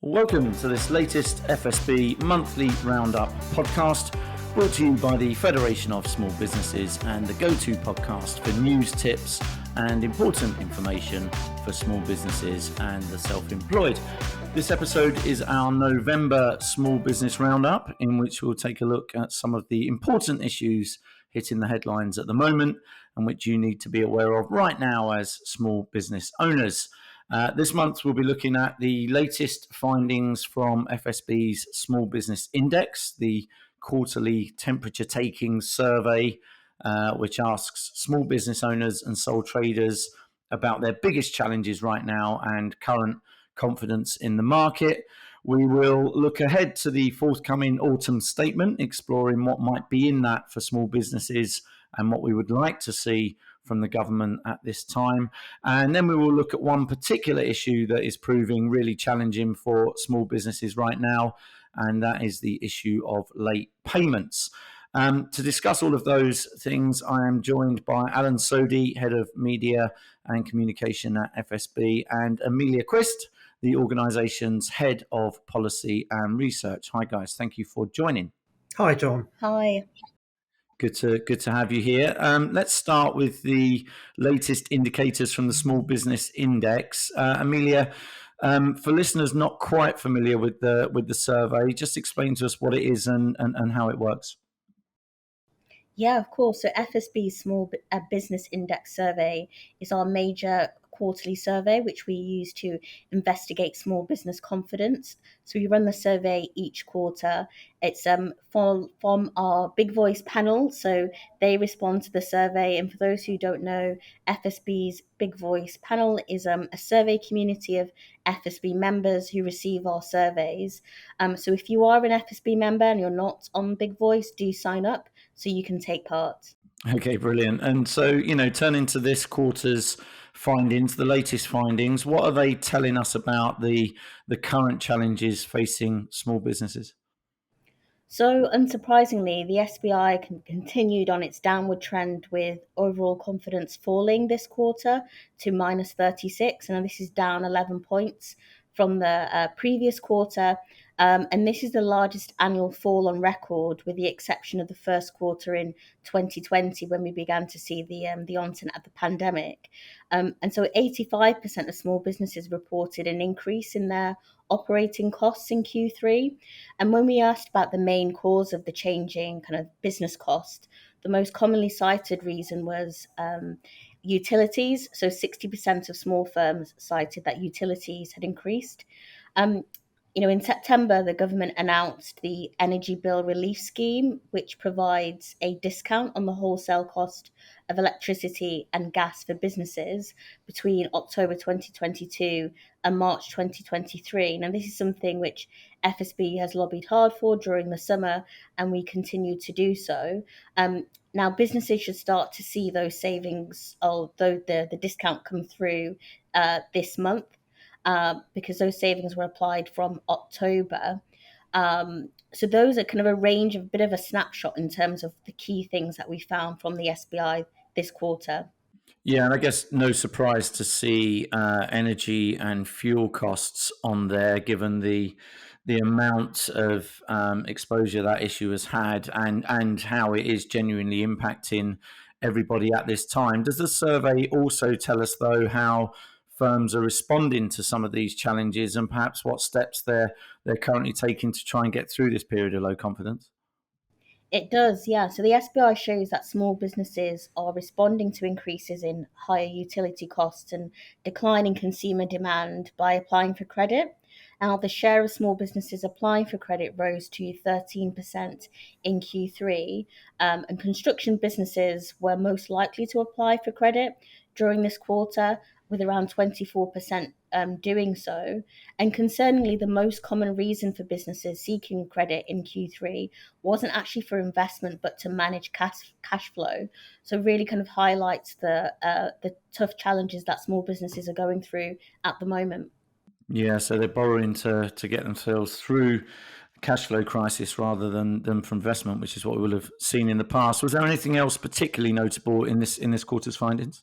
Welcome to this latest FSB monthly roundup podcast, brought to you by the Federation of Small Businesses and the go-to podcast for news, tips and important information for small businesses and the self-employed. This episode is our November Small Business Roundup, in which we'll take a look at some of the important issues hitting the headlines at the moment and which you need to be aware of right now as small business owners. This month, we'll be looking at the latest findings from FSB's Small Business Index, the quarterly temperature-taking survey, which asks small business owners and sole traders about their biggest challenges right now and current confidence in the market. We will look ahead to the forthcoming autumn statement, exploring what might be in that for small businesses and what we would like to see from the government at this time. And then we will look at one particular issue that is proving really challenging for small businesses right now, and that is the issue of late payments. To discuss all of those things, I am joined by Alan Soady, Head of Media and Communication at FSB, and Emelia Quist, the organisation's Head of Policy and Research. Hi guys, thank you for joining. Hi John. Hi. Good to have you here. Let's start with the latest indicators from the Small Business Index. Emelia, for listeners not quite familiar with the survey, just explain to us what it is and how it works. Yeah, of course. So FSB Small Business Index survey is our major quarterly survey, which we use to investigate small business confidence. So we run the survey each quarter. It's from our Big Voice panel. So they respond to the survey. And for those who don't know, FSB's Big Voice panel is a survey community of FSB members who receive our surveys. So if you are an FSB member and you're not on Big Voice, do sign up so you can take part. Okay, brilliant. And so, turning to this quarter's findings, the latest findings, what are they telling us about the current challenges facing small businesses? So, unsurprisingly, the SBI continued on its downward trend with overall confidence falling this quarter to minus 36. And this is down 11 points from the previous quarter. And this is the largest annual fall on record, with the exception of the first quarter in 2020, when we began to see the onset of the pandemic. And so 85% of small businesses reported an increase in their operating costs in Q3. And when we asked about the main cause of the changing kind of business cost, the most commonly cited reason was utilities. So 60% of small firms cited that utilities had increased. In September, the government announced the Energy Bill Relief Scheme, which provides a discount on the wholesale cost of electricity and gas for businesses between October 2022 and March 2023. Now, this is something which FSB has lobbied hard for during the summer, and we continue to do so. Now, businesses should start to see those savings, although the discount come through this month. Because those savings were applied from October. So those are kind of a range of bit of a snapshot in terms of the key things that we found from the SBI this quarter. Yeah, and I guess no surprise to see energy and fuel costs on there, given the amount of exposure that issue has had and how it is genuinely impacting everybody at this time. Does the survey also tell us, though, how firms are responding to some of these challenges and perhaps what steps they're currently taking to try and get through this period of low confidence? It does, yeah. So the SBI shows that small businesses are responding to increases in higher utility costs and declining consumer demand by applying for credit. Now, the share of small businesses applying for credit rose to 13% in Q3, and construction businesses were most likely to apply for credit during this quarter, with around 24% doing so. And concerningly, the most common reason for businesses seeking credit in Q3 wasn't actually for investment, but to manage cash flow. So really kind of highlights the tough challenges that small businesses are going through at the moment. Yeah, so they're borrowing to get themselves through cash flow crisis rather than for investment, which is what we will have seen in the past. Was there anything else particularly notable in this quarter's findings?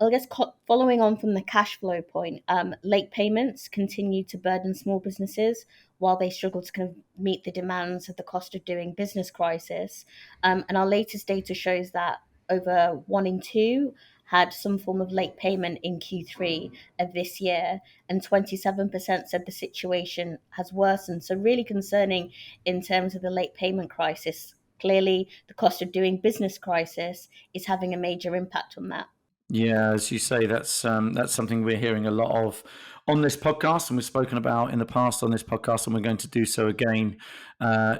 I guess following on from the cash flow point, late payments continue to burden small businesses while they struggle to kind of meet the demands of the cost of doing business crisis. And our latest data shows that over 1 in 2 had some form of late payment in Q3 of this year, and 27% said the situation has worsened. So, really concerning in terms of the late payment crisis. Clearly, the cost of doing business crisis is having a major impact on that. Yeah, as you say, that's something we're hearing a lot of on this podcast, and we've spoken about in the past on this podcast, and we're going to do so again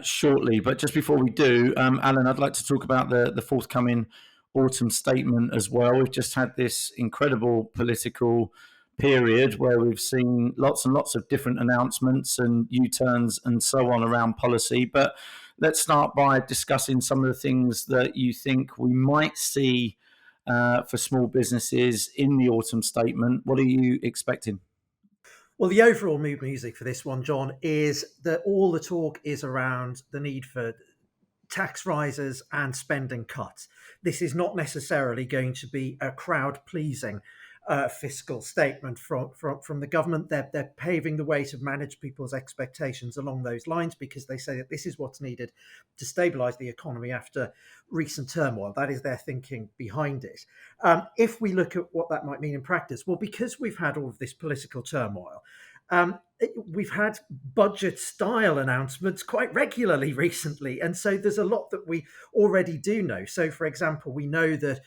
shortly. But just before we do, Alan, I'd like to talk about the forthcoming autumn statement as well. We've just had this incredible political period where we've seen lots and lots of different announcements and U-turns and so on around policy. But let's start by discussing some of the things that you think we might see for small businesses in the autumn statement. What are you expecting? Well, the overall mood music for this one, John, is that all the talk is around the need for tax rises and spending cuts. This is not necessarily going to be a crowd pleasing fiscal statement from the government. They're paving the way to manage people's expectations along those lines because they say that this is what's needed to stabilize the economy after recent turmoil. That is their thinking behind it. If we look at what that might mean in practice, well, because we've had all of this political turmoil, we've had budget style announcements quite regularly recently. And so there's a lot that we already do know. So, for example, we know that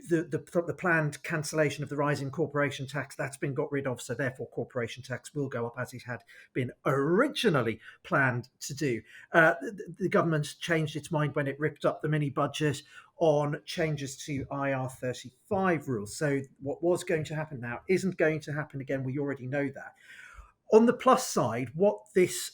the planned cancellation of the rising corporation tax, that's been got rid of. So therefore, corporation tax will go up as it had been originally planned to do. The government changed its mind when it ripped up the mini budget on changes to IR35 rules. So what was going to happen now isn't going to happen again. We already know that. On the plus side, what this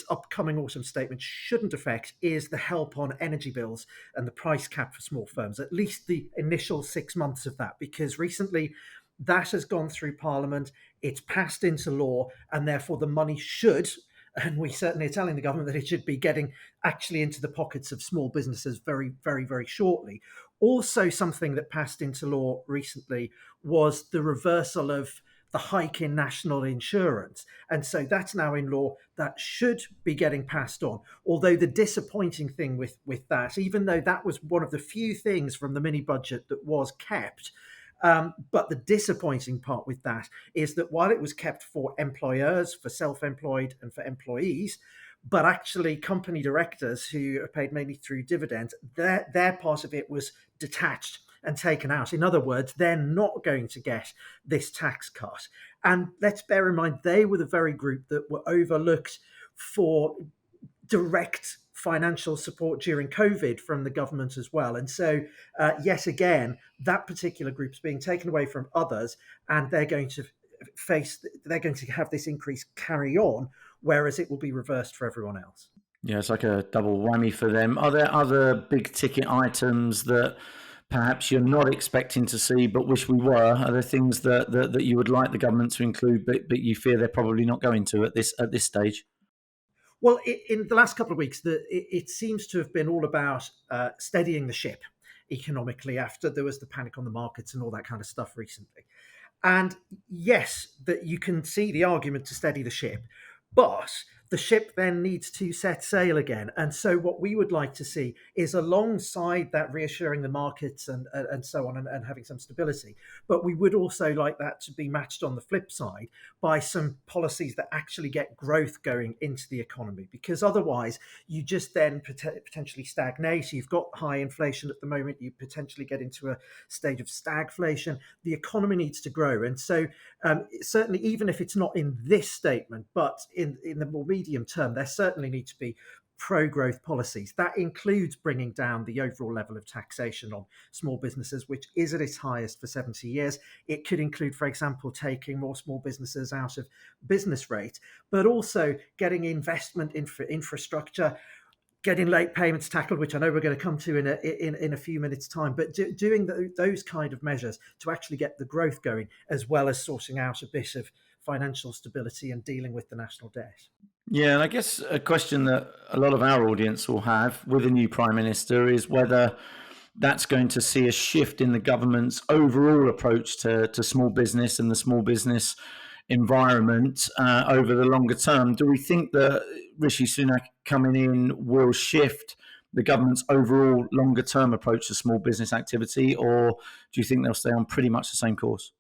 upcoming autumn statement shouldn't affect is the help on energy bills and the price cap for small firms, at least the initial 6 months of that, because recently that has gone through Parliament, it's passed into law, and therefore the money should, and we certainly are telling the government that it should be getting actually into the pockets of small businesses very, very, very shortly. Also, something that passed into law recently was the reversal of the hike in national insurance. And so that's now in law. That should be getting passed on. Although the disappointing thing with that, even though that was one of the few things from the mini budget that was kept, but the disappointing part with that is that while it was kept for employers, for self-employed and for employees, but actually company directors who are paid mainly through dividends, their part of it was detached and taken out. In other words, they're not going to get this tax cut. And let's bear in mind, they were the very group that were overlooked for direct financial support during COVID from the government as well. And so, yet again, that particular group is being taken away from others, and they're going to have this increase carry on, whereas it will be reversed for everyone else. Yeah, it's like a double whammy for them. Are there other big ticket items that perhaps you're not expecting to see but wish we were? Are there things that you would like the government to include but you fear they're probably not going to at this stage? Well, in the last couple of weeks, it seems to have been all about steadying the ship economically after there was the panic on the markets and all that kind of stuff recently. And yes, that you can see the argument to steady the ship, but the ship then needs to set sail again. And so what we would like to see is, alongside that, reassuring the markets and so on, and having some stability, but we would also like that to be matched on the flip side by some policies that actually get growth going into the economy, because otherwise you just then potentially stagnate. You've got high inflation at the moment, you potentially get into a stage of stagflation. The economy needs to grow. And so certainly, even if it's not in this statement, but in the more medium term, there certainly need to be pro-growth policies. That includes bringing down the overall level of taxation on small businesses, which is at its highest for 70 years. It could include, for example, taking more small businesses out of business rate, but also getting investment in infrastructure, getting late payments tackled, which I know we're going to come to in a few minutes' time, but doing those kind of measures to actually get the growth going, as well as sorting out a bit of financial stability and dealing with the national debt. Yeah, and I guess a question that a lot of our audience will have with a new Prime Minister is whether that's going to see a shift in the government's overall approach to small business and the small business environment over the longer term. Do we think that Rishi Sunak coming in will shift the government's overall longer term approach to small business activity, or do you think they'll stay on pretty much the same course?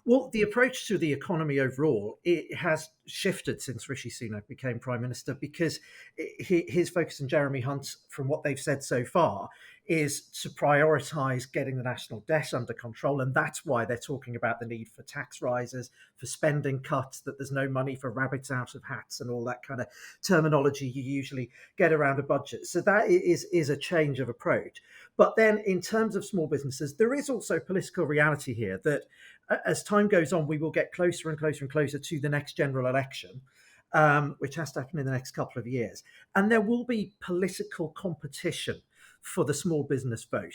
Well, the approach to the economy overall, it has shifted since Rishi Sunak became Prime Minister, because his focus, and Jeremy Hunt, from what they've said so far, is to prioritise getting the national debt under control. And that's why they're talking about the need for tax rises, for spending cuts, that there's no money for rabbits out of hats and all that kind of terminology you usually get around a budget. So that is a change of approach. But then in terms of small businesses, there is also political reality here that as time goes on, we will get closer and closer and closer to the next general election, which has to happen in the next couple of years. And there will be political competition for the small business vote.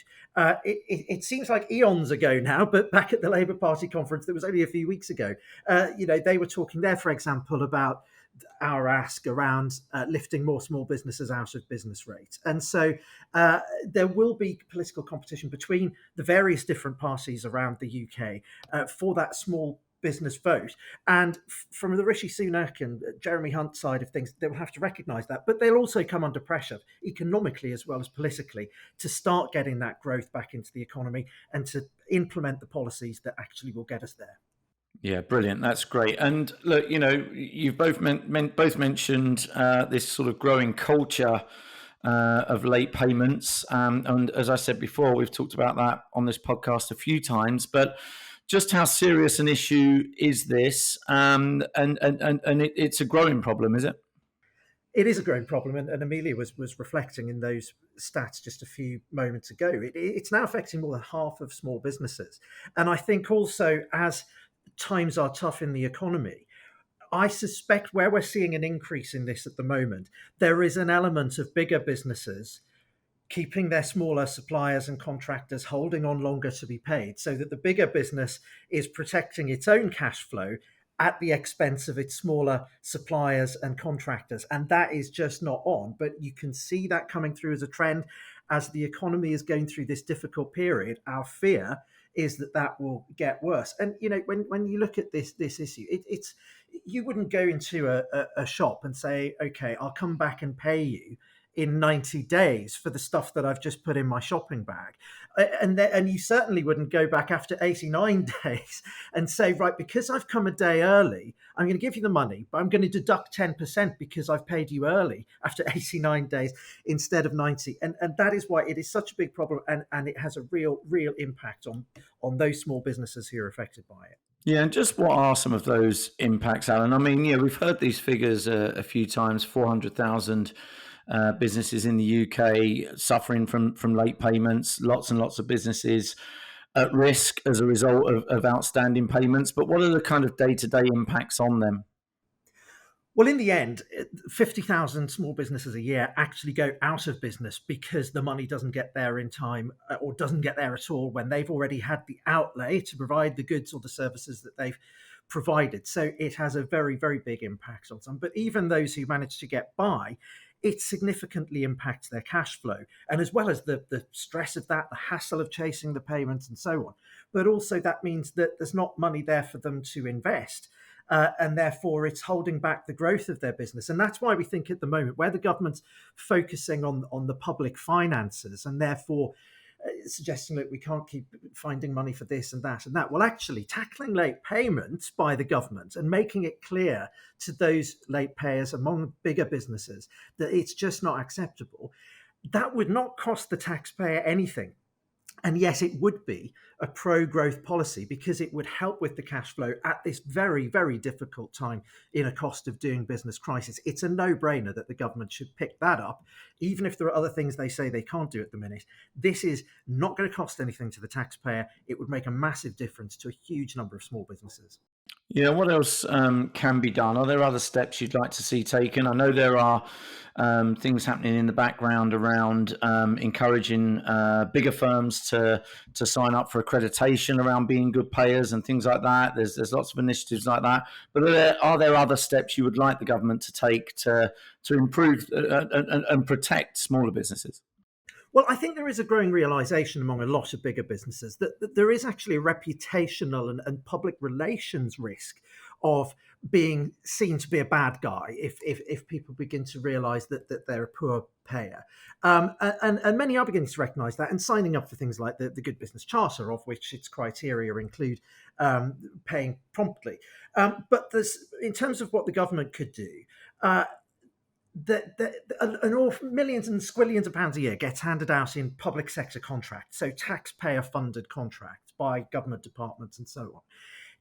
It seems like eons ago now, but back at the Labour Party conference that was only a few weeks ago, they were talking there, for example, about our ask around lifting more small businesses out of business rates. And so there will be political competition between the various different parties around the UK for that small business vote. And from the Rishi Sunak and Jeremy Hunt side of things, they will have to recognise that. But they'll also come under pressure economically as well as politically to start getting that growth back into the economy and to implement the policies that actually will get us there. Yeah, brilliant. That's great. And look, you've both mentioned this sort of growing culture of late payments. And as I said before, we've talked about that on this podcast a few times. But just how serious an issue is this? And it's a growing problem, is it? It is a growing problem, and Emelia was reflecting in those stats just a few moments ago. It's now affecting more than half of small businesses. And I think also, as times are tough in the economy, I suspect where we're seeing an increase in this at the moment, there is an element of bigger businesses keeping their smaller suppliers and contractors holding on longer to be paid, so that the bigger business is protecting its own cash flow at the expense of its smaller suppliers and contractors. And that is just not on. But you can see that coming through as a trend as the economy is going through this difficult period. Our fear is that will get worse. And when you look at this issue, it's you wouldn't go into a shop and say, okay, I'll come back and pay you in 90 days for the stuff that I've just put in my shopping bag. And you certainly wouldn't go back after 89 days and say, right, because I've come a day early, I'm going to give you the money, but I'm going to deduct 10% because I've paid you early after 89 days instead of 90. And that is why it is such a big problem. And it has a real impact on those small businesses who are affected by it. Yeah, and just what are some of those impacts, Alan? I mean, we've heard these figures a few times, 400,000 businesses in the UK suffering from late payments, lots and lots of businesses at risk as a result of outstanding payments. But what are the kind of day-to-day impacts on them? Well, in the end, 50,000 small businesses a year actually go out of business because the money doesn't get there in time, or doesn't get there at all when they've already had the outlay to provide the goods or the services that they've provided. So it has a very, very big impact on some. But even those who manage to get by, it significantly impacts their cash flow. And as well as the stress of that, the hassle of chasing the payments and so on. But also that means that there's not money there for them to invest. And therefore, it's holding back the growth of their business. And that's why we think at the moment, where the government's focusing on the public finances and therefore suggesting that we can't keep finding money for this and that and that. Well, actually, tackling late payments by the government and making it clear to those late payers among bigger businesses that it's just not acceptable, that would not cost the taxpayer anything. And yes, it would be a pro-growth policy because it would help with the cash flow at this very, very difficult time in a cost of doing business crisis. It's a no-brainer that the government should pick that up, even if there are other things they say they can't do at the minute. This is not going to cost anything to the taxpayer. It would make a massive difference to a huge number of small businesses. Yeah, what else can be done? Are there other steps you'd like to see taken? I know there are things happening in the background around encouraging bigger firms to sign up for accreditation around being good payers and things like that. There's lots of initiatives like that. But are there other steps you would like the government to take to improve and protect smaller businesses? Well, I think there is a growing realization among a lot of bigger businesses that there is actually a reputational and public relations risk of being seen to be a bad guy if people begin to realize that they're a poor payer. And many are beginning to recognize that and signing up for things like the Good Business Charter, of which its criteria include paying promptly. But in terms of what the government could do, millions and squillions of pounds a year gets handed out in public sector contracts, so taxpayer funded contracts by government departments and so on.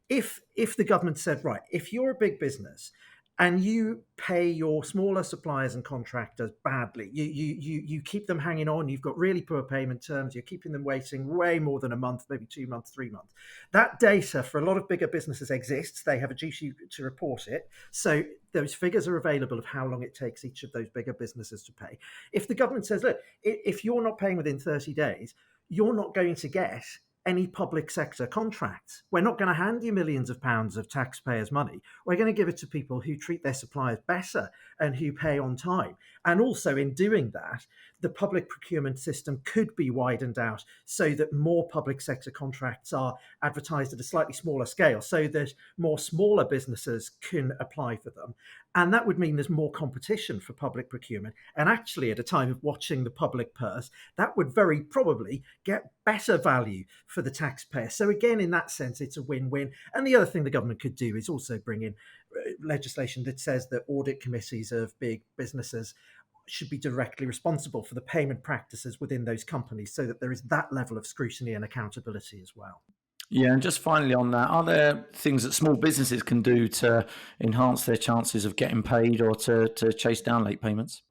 If the government said, right, if you're a big business and you pay your smaller suppliers and contractors badly, you keep them hanging on, you've got really poor payment terms, you're keeping them waiting way more than a month, maybe 2 months, 3 months. That data for a lot of bigger businesses exists. They have a duty to report it. So those figures are available of how long it takes each of those bigger businesses to pay. If the government says, look, if you're not paying within 30 days, you're not going to get any public sector contracts. We're not going to hand you millions of pounds of taxpayers' money. We're going to give it to people who treat their suppliers better and who pay on time. And also in doing that, the public procurement system could be widened out so that more public sector contracts are advertised at a slightly smaller scale so that more smaller businesses can apply for them. And that would mean there's more competition for public procurement. And actually, at a time of watching the public purse, that would very probably get better value for the taxpayer. So again, in that sense, it's a win-win. And the other thing the government could do is also bring in legislation that says that audit committees of big businesses should be directly responsible for the payment practices within those companies so that there is that level of scrutiny and accountability as well. Yeah, and just finally on that, are there things that small businesses can do to enhance their chances of getting paid or to chase down late payments?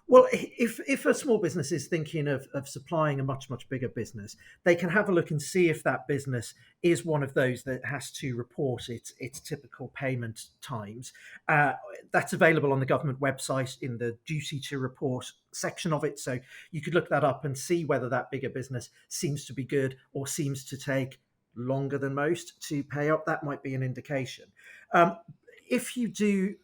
Well, if a small business is thinking of supplying a much, much bigger business, they can have a look and see if that business is one of those that has to report its typical payment times. That's available on the government website in the duty to report section of it. So you could look that up and see whether that bigger business seems to be good or seems to take longer than most to pay up. That might be an indication. If you do,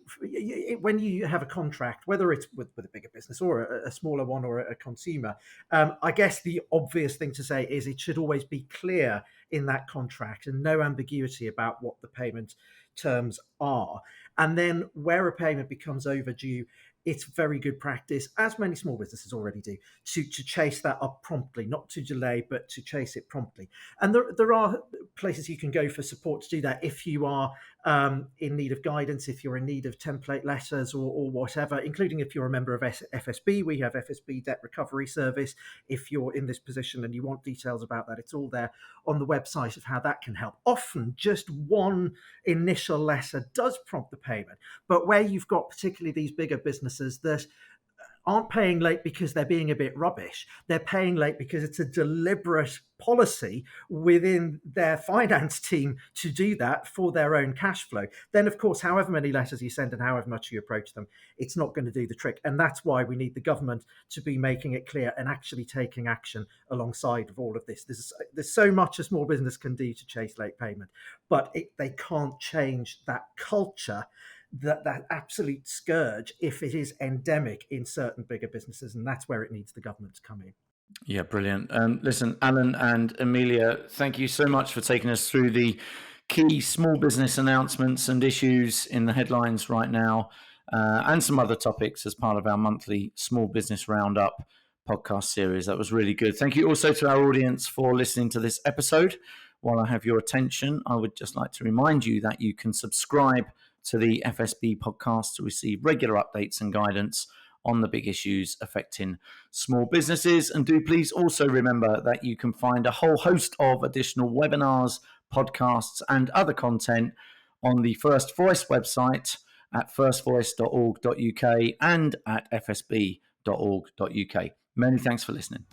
when you have a contract, whether it's with a bigger business or a smaller one or a consumer, I guess the obvious thing to say is it should always be clear in that contract and no ambiguity about what the payment terms are. And then where a payment becomes overdue, it's very good practice, as many small businesses already do, to chase that up promptly, not to delay, but to chase it promptly. And there are places you can go for support to do that if you are in need of guidance, if you're in need of template letters or whatever, including if you're a member of FSB. We have FSB Debt Recovery Service. If you're in this position and you want details about that, it's all there on the website of how that can help. Often just one initial letter does prompt the payment, but where you've got particularly these bigger businesses that aren't paying late because they're being a bit rubbish. They're paying late because it's a deliberate policy within their finance team to do that for their own cash flow. Then, of course, however many letters you send and however much you approach them, it's not going to do the trick. And that's why we need the government to be making it clear and actually taking action alongside of all of this. There's so much a small business can do to chase late payment, but they can't change that culture, that absolute scourge, if it is endemic in certain bigger businesses, and that's where it needs the government to come in. Yeah, brilliant. Listen, Alan and Emelia, thank you so much for taking us through the key small business announcements and issues in the headlines right now, and some other topics as part of our monthly Small Business Roundup podcast series. That was really good. Thank you also to our audience for listening to this episode. While I have your attention, I would just like to remind you that you can subscribe to the FSB podcast to receive regular updates and guidance on the big issues affecting small businesses. And do please also remember that you can find a whole host of additional webinars, podcasts, and other content on the First Voice website at firstvoice.org.uk and at fsb.org.uk. Many thanks for listening.